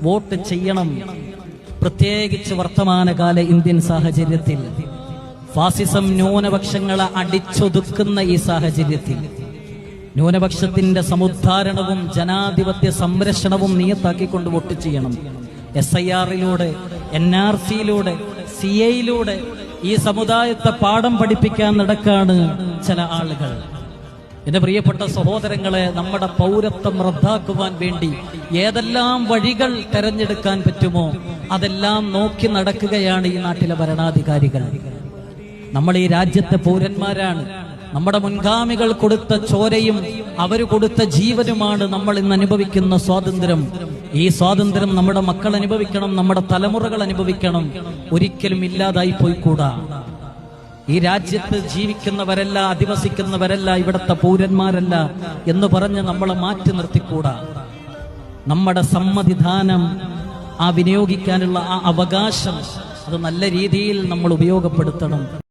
Vote ചെയ്യണം. പ്രത്യേകിച്ച് വർത്തമാനകാല ഇന്ത്യൻ സാഹചര്യത്തിൽ ഫാസിസം ന്യൂനപക്ഷങ്ങളെ അടിച്ചൊതുക്കുന്ന ഈ സാഹചര്യത്തിൽ ന്യൂനപക്ഷത്തിന്റെ സമുദ്ധാരണവും ജനാധിപത്യ സംരക്ഷണവും നിയത്താക്കിക്കൊണ്ട് വോട്ട് ചെയ്യണം. SIR-ിലൂടെ, NRC-യിലൂടെ, CA-യിലൂടെ ഈ സമുദായത്തെ പാഠം പഠിപ്പിക്കാൻ നടക്കാണ് ചില ആളുകൾ. എന്റെ പ്രിയപ്പെട്ട സഹോദരങ്ങളെ, നമ്മുടെ പൗരത്വം റദ്ദാക്കുവാൻ വേണ്ടി ഏതെല്ലാം വഴികൾ തെരഞ്ഞെടുക്കാൻ പറ്റുമോ അതെല്ലാം നോക്കി നടക്കുകയാണ് ഈ നാട്ടിലെ ഭരണാധികാരികൾ. നമ്മൾ ഈ രാജ്യത്തെ പൗരന്മാരാണ്. നമ്മുടെ മുൻഗാമികൾ കൊടുത്ത ചോരയും അവർ കൊടുത്ത ജീവനുമാണ് നമ്മൾ ഇന്ന് അനുഭവിക്കുന്ന സ്വാതന്ത്ര്യം. ഈ സ്വാതന്ത്ര്യം നമ്മുടെ മക്കൾ അനുഭവിക്കണം, നമ്മുടെ തലമുറകൾ അനുഭവിക്കണം. ഒരിക്കലും ഇല്ലാതായി പോയിക്കൂടാ. ഈ രാജ്യത്ത് ജീവിക്കുന്നവരല്ല, അധിവസിക്കുന്നവരല്ല, ഇവിടുത്തെ പൗരന്മാരല്ല എന്ന് പറഞ്ഞ് നമ്മളെ മാറ്റി നിർത്തിക്കൂടാ. നമ്മുടെ സമ്മതിദാനം, വിനിയോഗിക്കാനുള്ള ആ അവകാശം അത് നല്ല രീതിയിൽ നമ്മൾ ഉപയോഗപ്പെടുത്തണം.